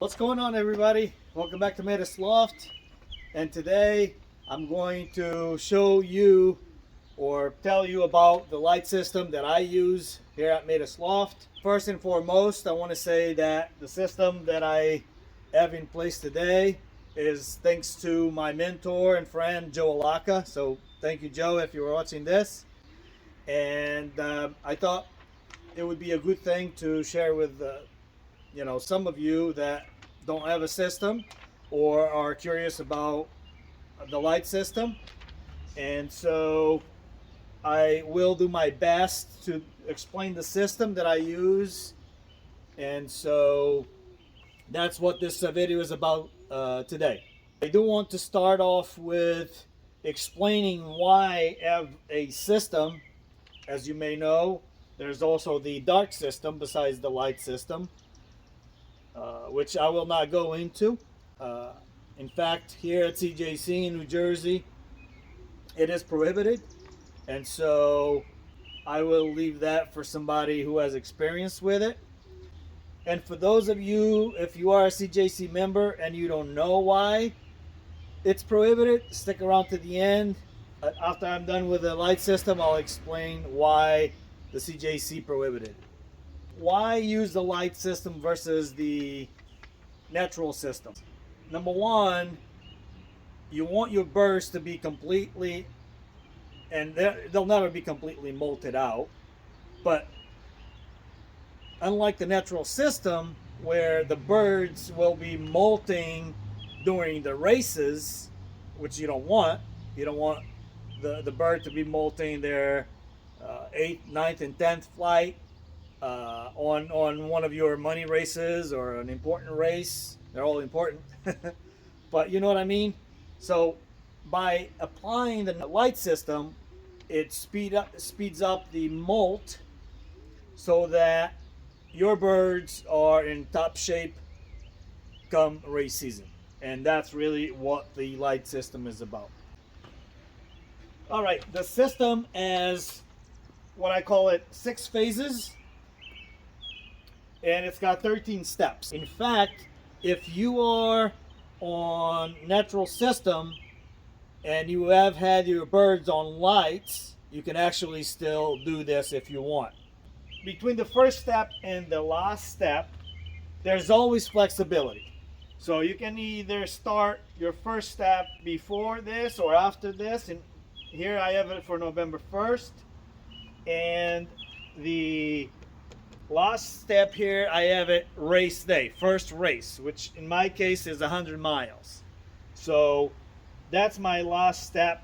What's going on, everybody? Welcome back to Maydis Loft, and today I'm going to show you or tell you about the light system that I use here at Maydis Loft. First and foremost, I want to say that the system that I have in place today is thanks to my mentor and friend Joe Alaka. So thank you, Joe, if you're watching this. And I thought it would be a good thing to share with some of you that don't have a system or are curious about the light system. And so I will do my best to explain the system that I use. And so that's what this video is about today. I do want to start off with explaining why I have a system. As you may know, there's also the dark system besides the light system, which I will not go into. In fact, here at CJC in New Jersey, it is prohibited, and so I will leave that for somebody who has experience with it. And for those of you, if you are a CJC member and you don't know why it's prohibited, stick around to the end. After I'm done with the light system, I'll explain why the CJC prohibited. Why use the light system versus the natural system? Number one, you want your birds to be completely, and they'll never be completely molted out, but unlike the natural system where the birds will be molting during the races, which you don't want the bird to be molting their 8th, 9th, and 10th flight on one of your money races or an important race. They're all important, but you know what I mean. So by applying the light system, it speeds up the molt so that your birds are in top shape come race season. And that's really what the light system is about. All right, the system is what I call it 6 phases, and it's got 13 steps. In fact, if you are on natural system and you have had your birds on lights, you can actually still do this if you want. Between the first step and the last step, there's always flexibility. So you can either start your first step before this or after this. And here I have it for November 1st. And the last step here, I have it race day, first race, which in my case is 100 miles. So that's my last step.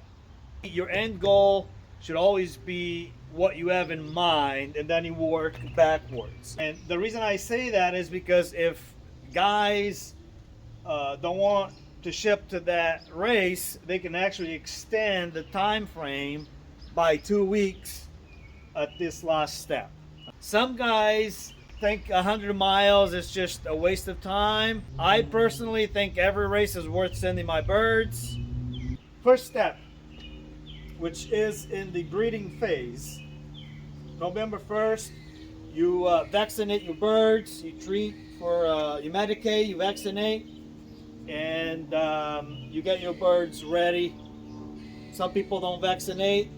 Your end goal should always be what you have in mind, and then you work backwards. And the reason I say that is because if guys don't want to ship to that race, they can actually extend the time frame by 2 weeks at this last step. Some guys think 100 miles is just a waste of time. I personally think every race is worth sending my birds. First step, which is in the breeding phase, November 1st, you vaccinate your birds, you treat for, you medicate, you vaccinate, and you get your birds ready. Some people don't vaccinate,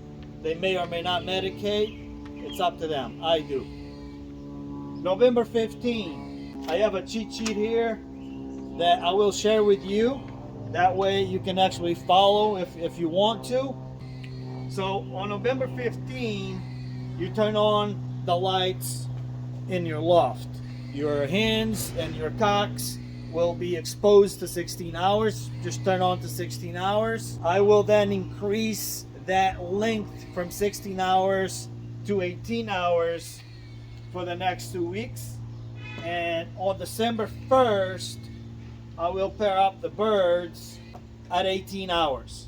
they may or may not medicate. It's up to them. I do. November 15, I have a cheat sheet here that I will share with you. That way you can actually follow if you want to. So on November 15, you turn on the lights in your loft. Your hens and your cocks will be exposed to 16 hours. Just turn on to 16 hours. I will then increase that length from 16 hours to 18 hours for the next 2 weeks. And on December 1st, I will pair up the birds at 18 hours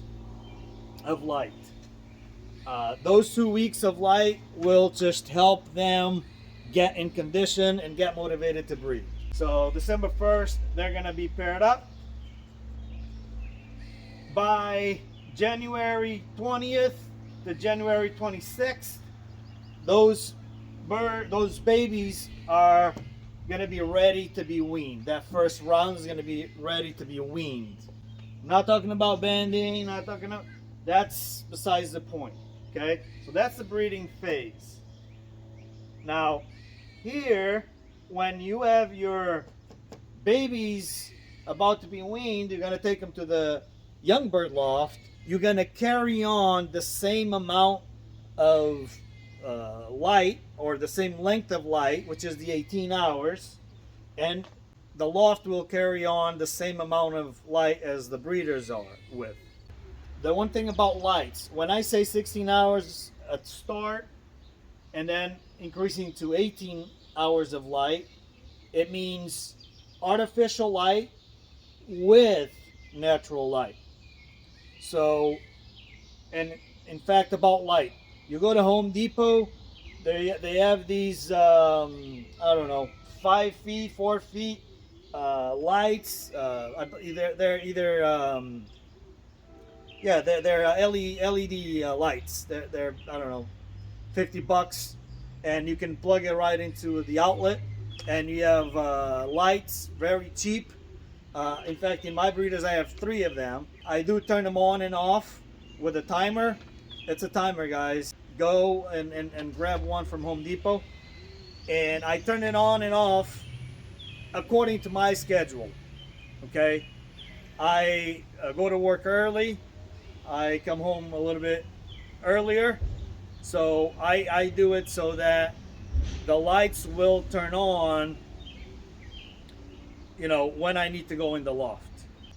of light. Those 2 weeks of light will just help them get in condition and get motivated to breed. So December 1st, they're gonna be paired up. By January 20th to January 26th, those babies are going to be ready to be weaned. That first round is going to be ready to be weaned. I'm not talking about banding, not talking about, that's besides the point. Okay, so that's the breeding phase. Now, here, when you have your babies about to be weaned, you're going to take them to the young bird loft. You're going to carry on the same amount of light, or the same length of light, which is the 18 hours, and the loft will carry on the same amount of light as the breeders are with. The one thing about lights, when I say 16 hours at start and then increasing to 18 hours of light, it means artificial light with natural light. So, and in fact, about light, you go to Home Depot, they have these I don't know, 5 feet, 4 feet lights. They're either yeah, they're LED lights. They're I don't know, $50, and you can plug it right into the outlet, and you have lights, very cheap. In fact, in my breeders, I have 3 of them. I do turn them on and off with a timer. It's a timer, guys. Go and grab one from Home Depot, and I turn it on and off according to my schedule. Okay, I go to work early. I come home a little bit earlier, so I do it so that the lights will turn on, you know, when I need to go in the loft.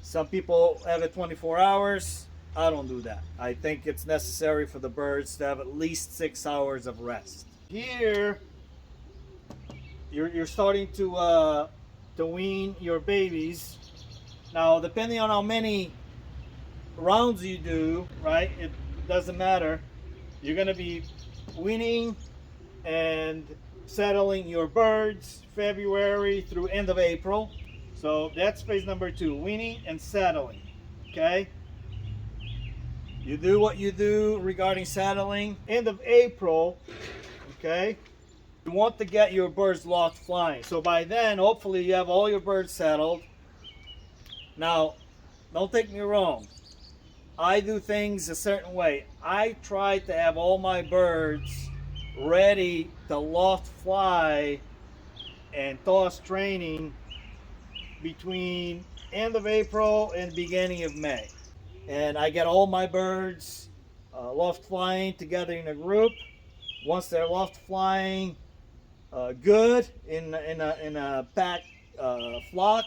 Some people have it 24 hours. I don't do that. I think it's necessary for the birds to have at least 6 hours of rest. Here, you're starting to wean your babies. Now, depending on how many rounds you do, right, it doesn't matter. You're going to be weaning and settling your birds February through end of April. So that's phase number 2, weaning and settling. Okay, you do what you do regarding settling. End of April, okay, you want to get your birds loft flying. So by then, hopefully you have all your birds settled. Now, don't take me wrong, I do things a certain way. I try to have all my birds ready to loft fly and toss training between end of April and beginning of May. And I get all my birds loft flying together in a group. Once they're loft flying good in a packed flock,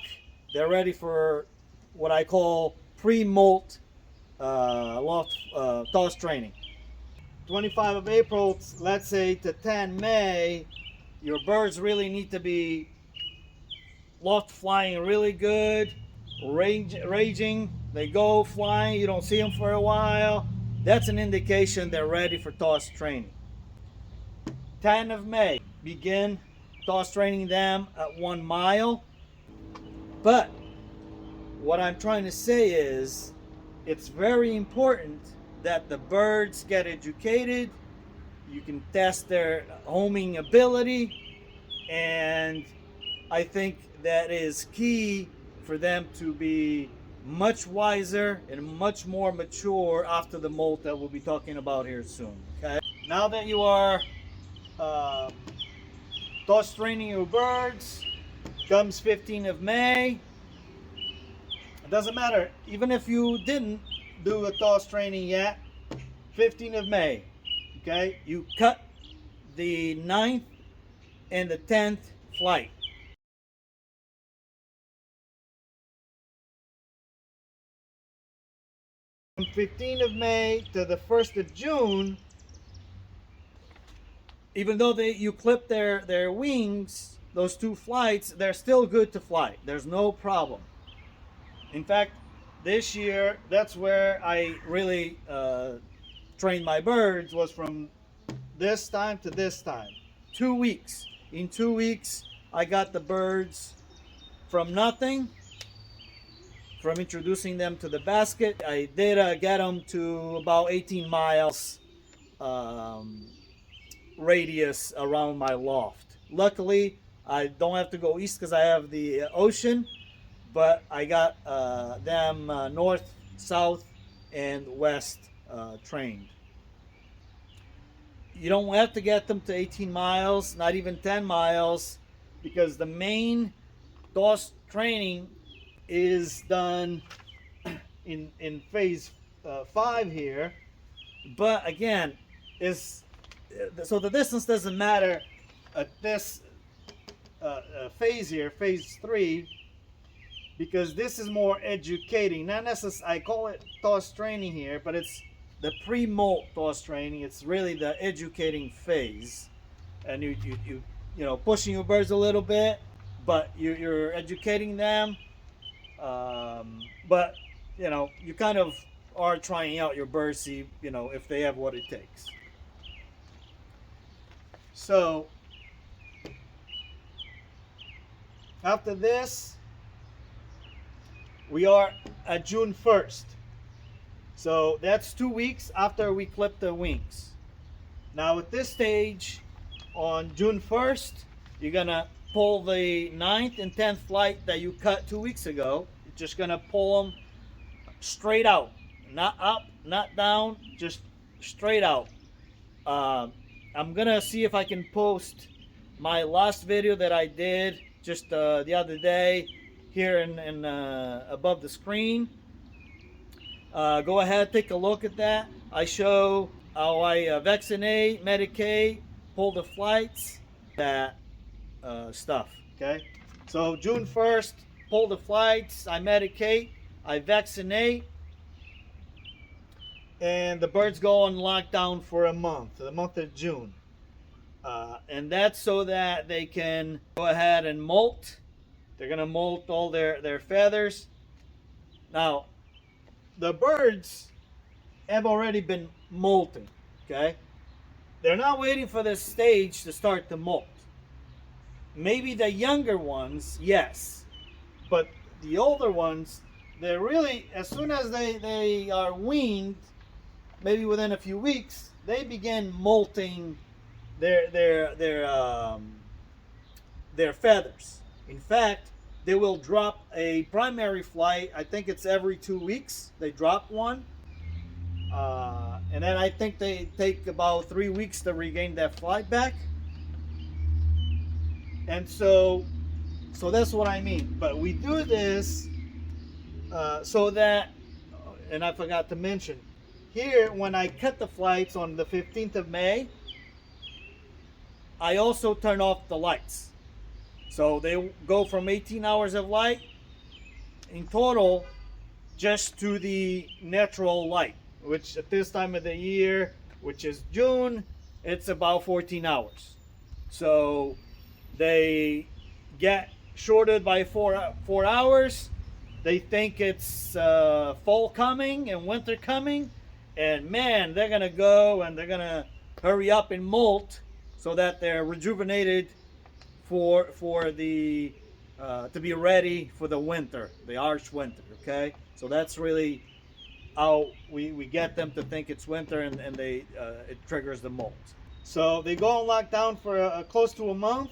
they're ready for what I call pre-molt loft toss training. 25 of April, let's say, to 10 May, your birds really need to be loft flying really good, raging. They go flying, you don't see them for a while. That's an indication they're ready for toss training. 10 of May, begin toss training them at 1 mile. But what I'm trying to say is, it's very important that the birds get educated. You can test their homing ability, and I think that is key for them to be much wiser and much more mature after the molt that we'll be talking about here soon. Okay, now that you are toss training your birds, comes 15th of May. It doesn't matter, even if you didn't do a toss training yet, 15th of May, okay, you cut the 9th and the 10th flight. From 15th of May to the 1st of June, even though you clip their wings, those 2 flights, they're still good to fly. There's no problem. In fact, this year, that's where I really trained my birds, was from this time to this time. 2 weeks. In 2 weeks, I got the birds from nothing, from introducing them to the basket. I did get them to about 18 miles radius around my loft. Luckily, I don't have to go east because I have the ocean, but I got them north, south, and west trained. You don't have to get them to 18 miles, not even 10 miles, because the main DOS training is done in phase 5 here. But again, so the distance doesn't matter at this phase here, phase 3, because this is more educating. Not necessarily, I call it toss training here, but it's the pre-molt toss training. It's really the educating phase, and you know, pushing your birds a little bit, but you're educating them. But you know, you kind of are trying out your birds, see, you know, if they have what it takes. So after this, we are at June 1st. So that's 2 weeks after we clip the wings. Now at this stage, on June 1st, you're gonna pull the 9th and 10th flight that you cut 2 weeks ago. You're just gonna pull them straight out. Not up, not down, just straight out. I'm gonna see if I can post my last video that I did just the other day here in above the screen. Go ahead, take a look at that. I show how I vaccinate, medicate, pull the flights, that stuff. Okay, so June 1st, pull the flights, I medicate, I vaccinate, and the birds go on lockdown for a month, the month of June. And that's so that they can go ahead and molt. They're gonna molt all their feathers. Now, the birds have already been molting, okay? They're not waiting for this stage to start to molt. Maybe the younger ones, yes. But the older ones, they're really, as soon as they are weaned, maybe within a few weeks, they begin molting their feathers. In fact, they will drop a primary flight. I think it's every 2 weeks they drop one, and then I think they take about 3 weeks to regain that flight back. And so that's what I mean. But we do this so that, and I forgot to mention here, when I cut the flights on the 15th of May, I also turn off the lights. So they go from 18 hours of light in total just to the natural light, which at this time of the year, which is June, it's about 14 hours. So they get shorted by four hours. They think it's fall coming and winter coming, and man, they're gonna go and they're gonna hurry up and molt so that they're rejuvenated for the to be ready for the winter, the harsh winter. Okay, so that's really how we get them to think it's winter, and they it triggers the molt. So they go on lockdown for close to a month.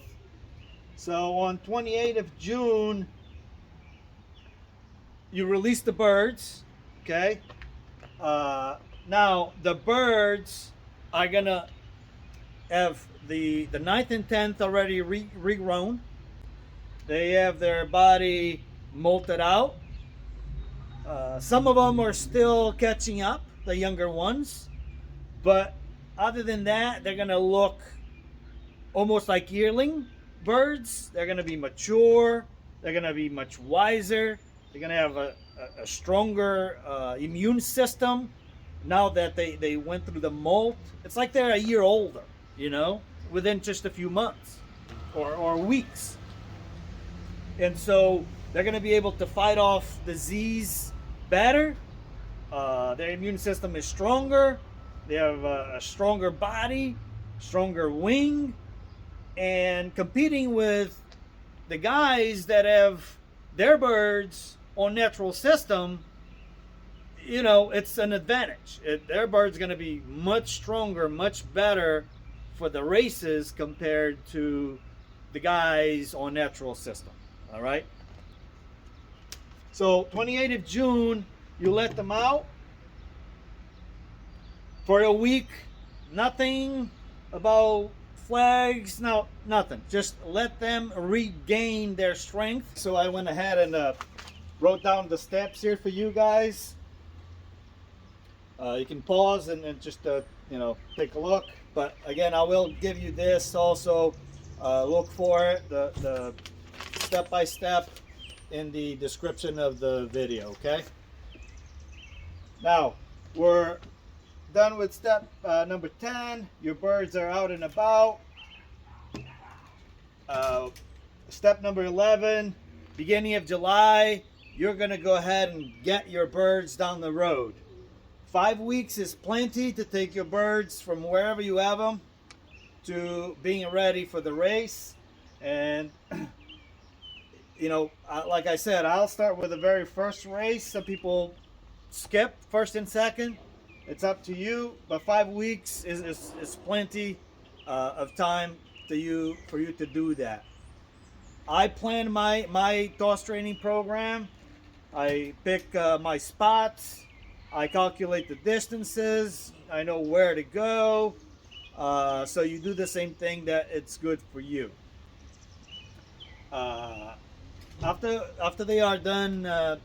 So on 28th of June, you release the birds. Okay, now the birds are gonna have the 9th and 10th already regrown. They have their body molted out. Some of them are still catching up, the younger ones, but other than that, they're gonna look almost like yearling birds. They're gonna be mature. They're gonna be much wiser. They're gonna have a stronger immune system now that they went through the molt. It's like they're a year older, you know, within just a few months or weeks. And so they're going to be able to fight off disease better. Their immune system is stronger. They have a stronger body, stronger wing, and competing with the guys that have their birds on natural system, you know, it's an advantage. Their bird's going to be much stronger, much better for the races compared to the guys on natural system. All right. So 28th of June, you let them out for a week. Nothing about flags, no, nothing. Just let them regain their strength. So I went ahead and wrote down the steps here for you guys. You can pause and just you know, take a look. But again, I will give you this also. Look for it, the step-by-step in the description of the video, okay? Now, we're done with step number 10. Your birds are out and about. Step number 11, beginning of July, you're gonna go ahead and get your birds down the road. 5 weeks is plenty to take your birds from wherever you have them to being ready for the race. And you know, like I said, I'll start with the very first race. Some people skip first and second. It's up to you, but 5 weeks is plenty of time for you to do that. I plan my toss training program. I pick my spots. I calculate the distances. I know where to go. So you do the same thing that it's good for you. After they are done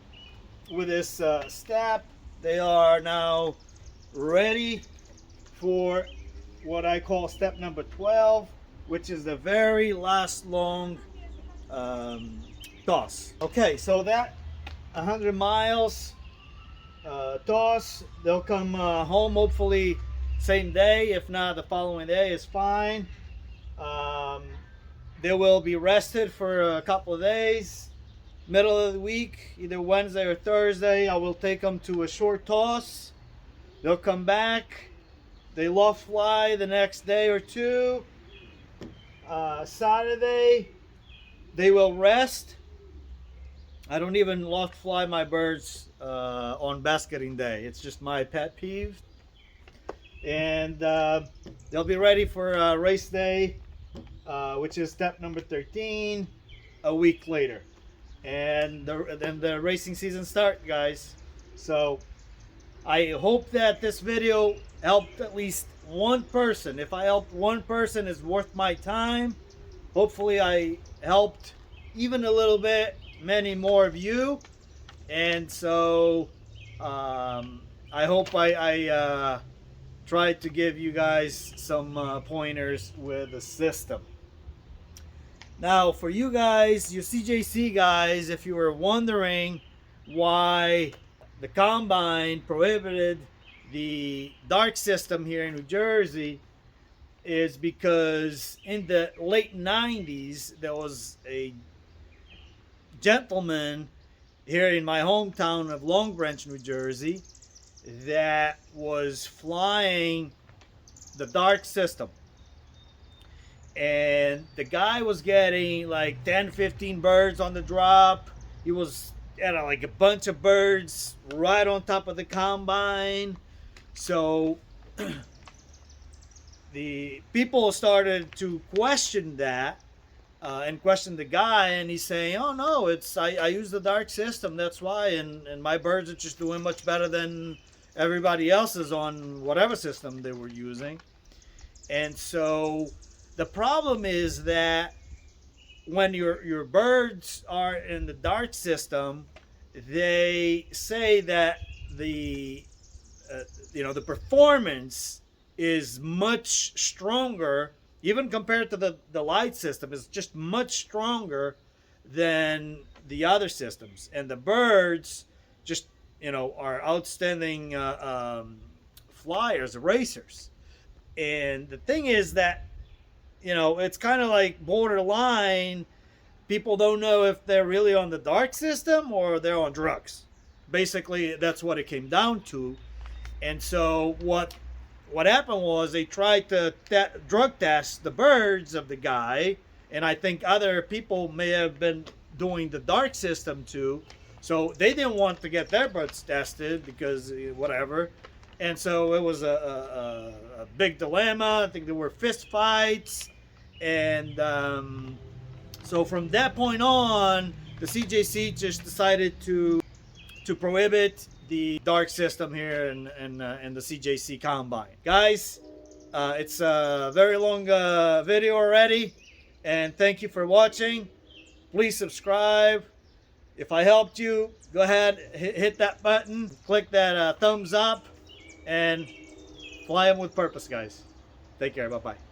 with this step, they are now ready for what I call step number 12, which is the very last long toss. Okay, so that 100 miles toss, they'll come home hopefully same day. If not, the following day is fine. They will be rested for a couple of days. Middle of the week, either Wednesday or Thursday, I will take them to a short toss. They'll come back. They loft fly the next day or two. Saturday, they will rest. I don't even loft fly my birds on basketing day. It's just my pet peeve. And they'll be ready for race day, which is step number 13, a week later. And then the racing season starts, guys. So I hope that this video helped at least one person. If I helped one person, it's worth my time. Hopefully I helped even a little bit many more of you. And so I hope I tried to give you guys some pointers with the system. Now for you guys, you CJC guys, if you were wondering why the Combine prohibited the dark system here in New Jersey, is because in the late 90s there was a gentleman here in my hometown of Long Branch, New Jersey, that was flying the dark system. And the guy was getting like 10-15 birds on the drop. He was like a bunch of birds right on top of the Combine. So the people started to question that and question the guy, and he's saying, oh no, it's I use the dark system, that's why, and my birds are just doing much better than everybody else's on whatever system they were using. And so the problem is that when your birds are in the dark system, they say that the the performance is much stronger, even compared to the light system, is just much stronger than the other systems. And the birds just are outstanding flyers, racers. And the thing is that it's kind of like borderline. People don't know if they're really on the dark system or they're on drugs. Basically, that's what it came down to. And so what happened was they tried to drug test the birds of the guy, and I think other people may have been doing the dark system too. So they didn't want to get their birds tested because whatever. And so it was a big dilemma. I think there were fist fights, and So from that point on, the CJC just decided to prohibit the dark system here in the CJC Combine. Guys, it's a very long video already, and thank you for watching. Please subscribe. If I helped you, go ahead, hit that button, click that thumbs up, and fly them with purpose, guys. Take care. Bye-bye.